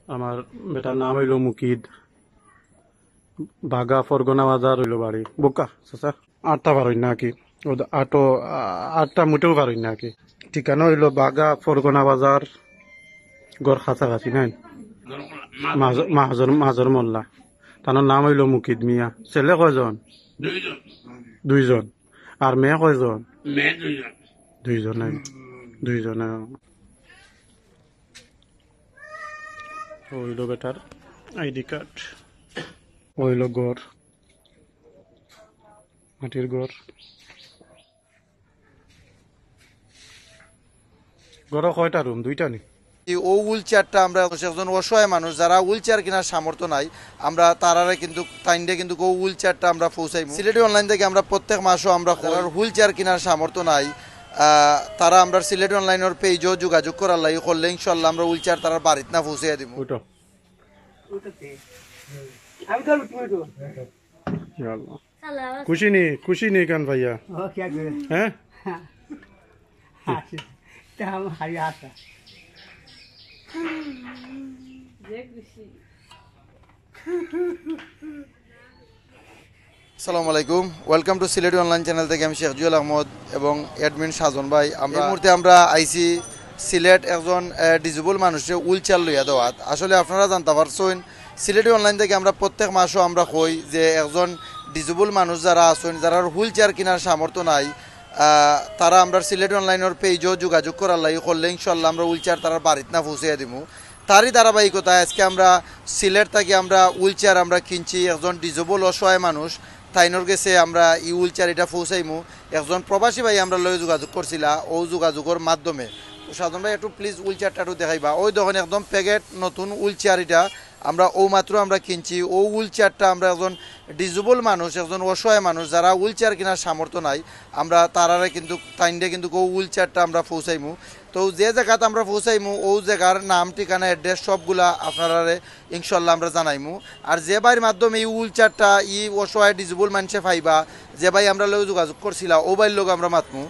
আমার বেটার নাম হইল মুকিদ, বাগা ফরগনা বাজার হইল বাড়ি। বোকা চাচা 8টা পারই নাকি? আটো 8টা মোটেও পারই নাকি? ঠিকানা হইল বাগা ফরগনা বাজার, গড় কাছাকাছি নাই, মাহাজর মোল্লা। তার নাম হইল মুকিদ মিয়া। ছেলে কয়জন? দুইজন। আর মেয়ে কয়জন? দুইজন। দুইজন। হইল বেটার আইডি কার্ড, হইল গড়, মাটির গড়। গড় কয়টা রুম? 2টা নি? ও হুইল চেয়ারটা আমরা একজন অসহায় মানুষ যারা হুইল চেয়ার কেনার সামর্থ্য নাই, আমরা তারারে কিন্তু তাইন্ডে কিন্তু ও হুইল চেয়ারটা আমরা পৌঁছাই। সিলেটি অনলাইন থেকে আমরা প্রত্যেক মাসও আমরা যারা হুইল চেয়ার কেনার সামর্থ্য নাই তারা আমরা সিলেটি অনলাইনের পেজও যোগাযোগ করার লাগে করলে ইনশাল্লাহ আমরা হুইল চেয়ার তারা বাড়িতে না পৌঁছে দিব। খুশি নেই কান ভাইয়া? হ্যাঁ আসসালামু আলাইকুম, welcome to Sylheti online channel থেকে আমি শেখ জুয়েল আহমদ এবং অ্যাডমিন সাজন ভাই। আমরা এই মুহূর্তে আমরা আইসি সিলেট একজন ডিজেবল মানুষের হুইল চেয়ার লইয়া দেওয়াত। আসলে আপনারা জানতে পারছেন সিলেটি অনলাইন থেকে আমরা প্রত্যেক মাসও আমরা কই যে একজন ডিজেবল মানুষ যারা আছেন যারা হুইল চেয়ার কেনার সামর্থ্য নাই তারা আমরা সিলেটি অনলাইনের পেজও যোগাযোগ করার লাগে করলে ইনশাল্লাহ আমরা হুইল চেয়ার তারা বাড়িতে না পৌঁছে দিব। তারই ধারাবাহিকতা আজকে আমরা সিলেট থেকে আমরা হুইল চেয়ার আমরা কিনছি একজন ডিজেবল অসহায় মানুষ তাইনর গেছে আমরা ই হুইল চেয়ার এটা পৌঁছাইমু। একজন প্রবাসী ভাই আমরা লয়ে যোগাযোগ করছিলা ও যোগাযোগের মাধ্যমে। তো সাধন ভাই একটু প্লিজ হুইল চেয়ারটা একটু দেখাইবা। ওই দেখুন একদম প্যাকেট নতুন হুইল চেয়ার, এটা আমরা ও মাত্র আমরা কিনছি। ও হুইল চেয়ারটা আমরা একজন ডিজেবল মানুষ একজন অসহায় মানুষ যারা হুইল চেয়ার কেনার সামর্থ্য নাই, আমরা তারারে কিন্তু তাইন্ডে কিন্তু ও হুইল চেয়ারটা আমরা পৌঁছাইমু। তো যে জায়গাতে আমরা পৌঁছাইমু ও জায়গার নাম ঠিকানা অ্যাড্রেস সবগুলা আপনারা ইনশাল্লাহ আমরা জানাইমু। আর যে ভাইয়ের মাধ্যমে এই হুইল চেয়ারটা ই অসহায় ডিজেবল মানুষে পাইবা, যে ভাই আমরা লোক যোগাযোগ করছিলাম ও ভাইয়ের লোক আমরা মাতমু।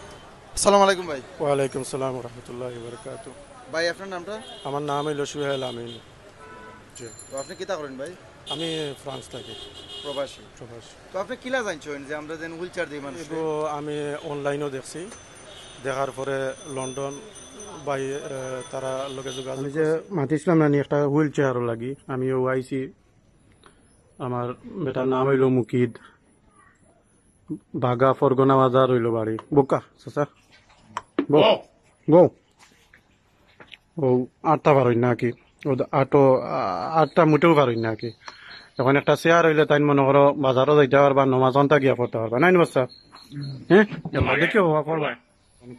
আসসালামু আলাইকুম ভাই। ওয়ালাইকুম সালাম রহমতুল্লাহি ওয়া বারাকাতুহু। ভাই আপনার নামটা? আমার নাম হইল সুহেল আমিন। তো আপনি কিতা করেন ভাই? আমি ফ্রান্স থাকি, প্রবাসী। তো আপনি কিলা জানছেন যে আমরা যেন হুইল চেয়ার দিই মানুষ? আমি অনলাইনও দেখছি, দেখার পরে লন্ডন বাই তারা লোকে যোগাযোগ। আমি যে মাতিছিলাম না একটা হুইল চেয়ারও লাগি, আমিও আইছি। আমার বেটার নাম হইল মুকিদ, বাগা ফরগনা বাজার হইল বাড়ি। বোকা চাচা গো ও 8টা পারই নাকি? আটটা মোটেও পারই নাকি? এখন একটা চেয়ার হইলে তাই মনে করো বাজারও যাইতে পারবা, নমাজ ঘন্টা গিয়া পড়তে পারবা, নাই বাচ্চা? হ্যাঁ দেখি পড়বা।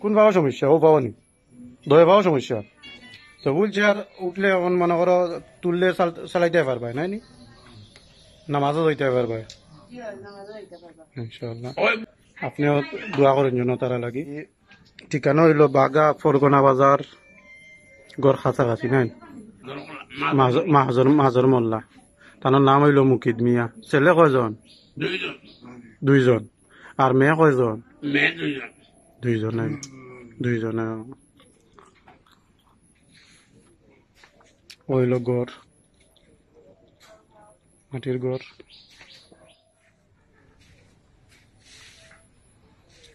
কোন পাওয়া সমস্যা? ও পাওয়া নি দয়ে পাওয়া সমস্যা? তো হুইল চেয়ার উঠলে এখন মনে করো তুললে চালাইতে পারবা, নাই নি? নামাজও যাইতে পারবা ইনশাআল্লাহ। আপনিও দোয়া করেন জন্য তারা লাগি। ঠিকানা হইল বাগা ফরগনা বাজার, গড় কাছাকাছি নাই, মাহাজর মোল্লা। তার নাম হইল মুকিদ মিয়া। ছেলে কয়জন? দুইজন। আর মেয়ে কয়জন? দুইজন। দুইজন। হইল গড়, মাটির গড়।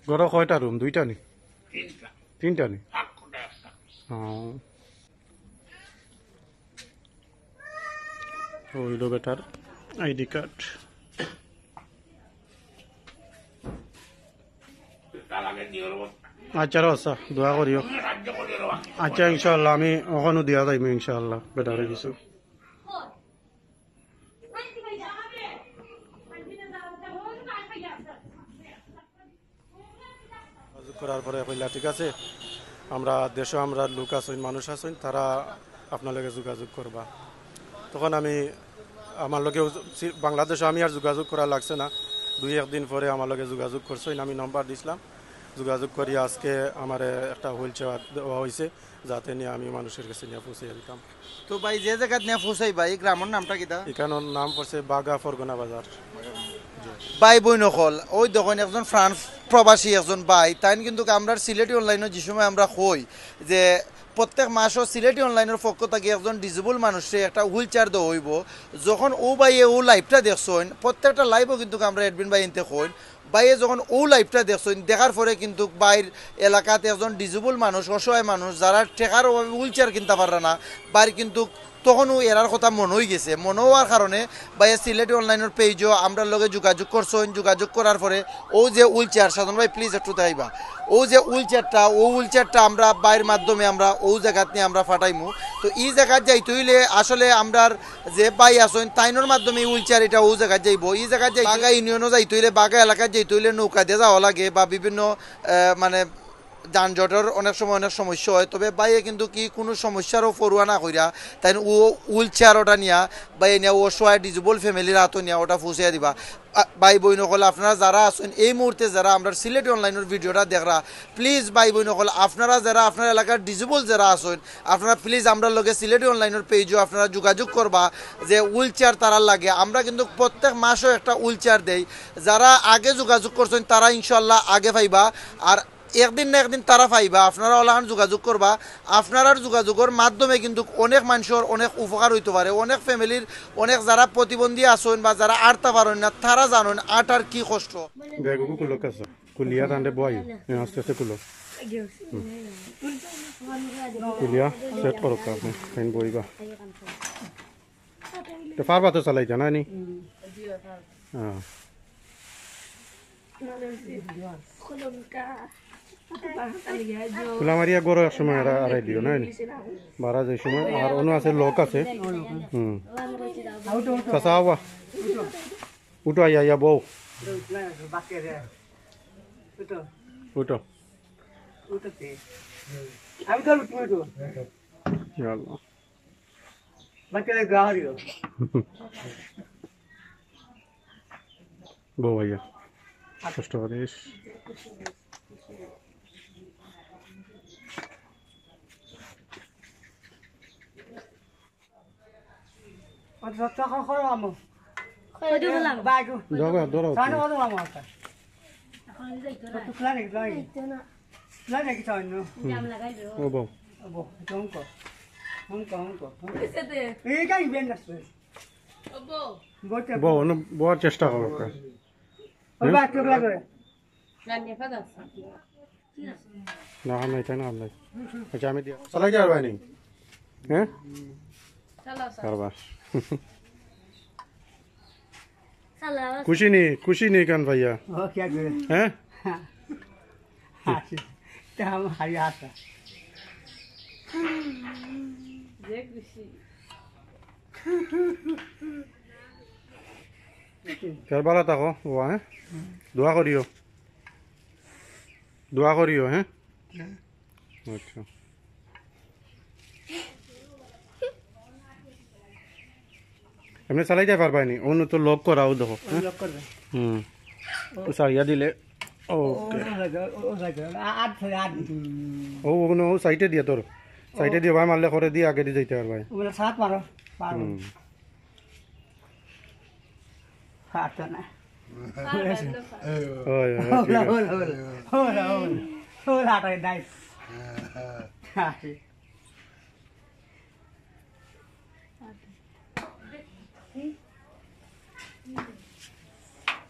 গড় কয়টা রুম? 2টা নি? 3টা নি? হইল বেটার আইডি কার্ড। আচ্ছা আচ্ছা দোয়া করিও। আচ্ছা ইনশাল্লাহ আমি ওখানে দিয়া যাইব ইনশাল্লাহ বেটারে কিছু। করার পরে কইলা ঠিক আছে, আমরা দেশে আমরা লোক আছেন মানুষ আছেন, তারা আপনার লগে যোগাযোগ করবা। তখন আমি আমার লগে বাংলাদেশে আমি আর যোগাযোগ করা লাগছে না, 2-1 দিন পরে আমার লগে যোগাযোগ করছেন। আমি নম্বর দিছিলাম, যোগাযোগ করি আজকে আমার একটা হুইল চেয়ার দেওয়া হয়েছে, যাতে নিয়ে আমি মানুষের কাছে নিয়ে পৌঁছে দিতাম। তো ভাই যে জায়গা নিয়ে পৌঁছাই ভাই গ্রামের নামটা কিটা? এখানের নাম পড়ছে বাগা ফরগনা বাজার। ভাই বই নকল ওই দেখুন একজন ফ্রান্স প্রবাসী একজন ভাই তাই কিন্তু আমরা সিলেটি অনলাইনে যে সময় আমরা কই যে প্রত্যেক মাসও সিলেটি অনলাইনের পক্ষ থেকে একজন ডিজেবল মানুষে একটা হুইল চেয়ার দেওয়া হইব যখন ও বাইয়ে ও লাইভটা দেখছেন প্রত্যেকটা লাইভও কিন্তু আমরা এডমিন বাই এনতে কইন বাইয়ে যখন ও লাইভটা দেখছেন দেখার পরে কিন্তু বাইর এলাকাতে একজন ডিজেবল মানুষ অসহায় মানুষ যারা টেকার অভাবে হুইল চেয়ার কিনতে পারে না বাইর কিন্তু তখনও এরার কথা মনে হয়ে গেছে মনে হওয়ার কারণে বাইরে সিলেটি অনলাইনের পেজও আমরা লগে যোগাযোগ করছেন যোগাযোগ করার পরে ও যে হুইল চেয়ার সাধন ভাই প্লিজ একটু দেখাইবা ও যে হুইল চেয়ারটা আমরা বাইরের মাধ্যমে আমরা ও জায়গাত নিয়ে আমরা ফাটাইমু তো এই জায়গায় যাইতে হইলে আসলে আমরার যে বাই আসেন তাইনোর মাধ্যমে হুইল চেয়ার এটা ও জায়গায় যাইব এই জায়গায় যাই বাগা ইউনিয়নও যাইতে হইলে বাগা এলাকায় যাইতে হইলে নৌকা দিয়ে যাওয়া লাগে বা বিভিন্ন মানে যানজটের অনেক সময় অনেক সমস্যা হয় তবে বাইরে কিন্তু কি কোনো সমস্যারও পড়ুয়া না কইরা তাই ও হুইল চেয়ার ওটা নিয়া বাইরে নিয়ে অসহায় ডিজেবল ফ্যামিলির হাতও নিয়ে ওটা ফুসিয়ে দিবা ভাই বইন সকল আপনারা যারা আছেন এই মুহূর্তে যারা আমরা সিলেটি অনলাইনের ভিডিওটা দেখরা প্লিজ ভাই বইন সকল আপনারা যারা আপনার এলাকার ডিজেবল যারা আছেন আপনারা প্লিজ আমরা লগে সিলেটি অনলাইনের পেজও আপনারা যোগাযোগ করবা যে হুইল চেয়ার তারা লাগে আমরা কিন্তু প্রত্যেক মাসও একটা হুইল চেয়ার দেই যারা আগে যোগাযোগ করছেন তারা ইনশাল্লাহ আগে পাইবা আর একদিন না একদিন তারা পাইবা আপনারা ওলাখান যোগাযোগ করবা আপনার যোগাযোগের মাধ্যমে কিন্তু অনেক মানুষের অনেক উপকার হইতে পারে অনেক ফ্যামিলির অনেক যারা প্রতিবন্ধী আছেন বা যারা আটতে পারেন না তারা জানেন আটার কি কষ্ট বেগুকু কুলো কাছে কুলিয়া তান্ডে বয় আস্তে আস্তে কুলো কুলিয়া সেট করো আপনি ফাইন বইবা তো পারবা তো চালাই জানা নি হ্যাঁ খোলা মারিয়া গরো এক সময় আড়াই দিও না বারা যে সময় আর অন্য আছে লোক আছে চাচা আওয়া উঠো আইয়া আইয়া বউ উঠো বউ আইয়া কষ্ট করিস বড় চেষ্টা করো না নাই তাই না নাই আচ্ছা আমি দিয়া চালাই যাওয়ার বাইনি হ্যাঁ কারবার खुशी नहीं कान भैया क्या करे हैं हम हरियात करबाला ताको हुआ है दुआ करियो हैं अच्छा এমনি চালাই যাই পারবাই নি অন্য তো লক করাও দেখো সারিয়া দিলে ওকে ও ওগুলো ও সাইটে দিয়ে তোর সাইটে দিয়ে ভাই মারলে করে দিয়ে আগে দিয়ে যাইতে পারবাই সাত মারো পারতো না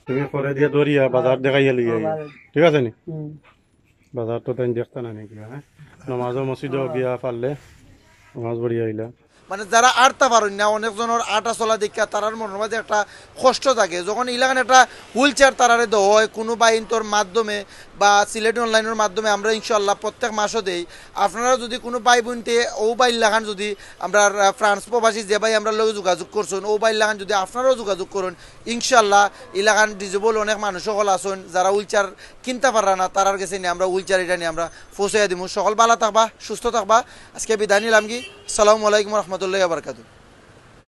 তুমি করে দিয়ে দরিয়া বাজার দেখাইয়া লিয়ে ঠিক আছে নি বাজার তো তাই দেখতে না নাকি হ্যাঁ নমাজও মসজিদও গিয়া পারলে নমাজ বড়িয়া আইলা মানে যারা আটতে পারেন না অনেকজনের আটা চলা দেখা তারার মনের মাঝে একটা কষ্ট থাকে যখন ইলাকান একটা হুইল চেয়ার তারারে দেওয়া হয় কোনো বাইন্তর মাধ্যমে বা সিলেটি অনলাইনের মাধ্যমে আমরা ইনশাল্লাহ প্রত্যেক মাসও দেই আপনারা যদি কোনো ভাই বোনতে ও বাইল লাগান যদি আমরা ফ্রান্স প্রবাসী যে ভাই আমরা লোক যোগাযোগ করছেন ও বাইল লাগান যদি আপনারাও যোগাযোগ করুন ইনশাল্লাহ ইলাকান ডিজেবল অনেক মানুষ সকল আসুন যারা হুইল চেয়ার কিনতে পারা না তারার কাছে নিয়ে আমরা হুইল চেয়ার এটা নিয়ে আমরা পৌঁছাইয়া দিব সকল ভালো থাকবা সুস্থ থাকবা আজকে বিদায় নিলাম কি আসসালামু আলাইকুম রহমতুল্লাহ বারকাতুহু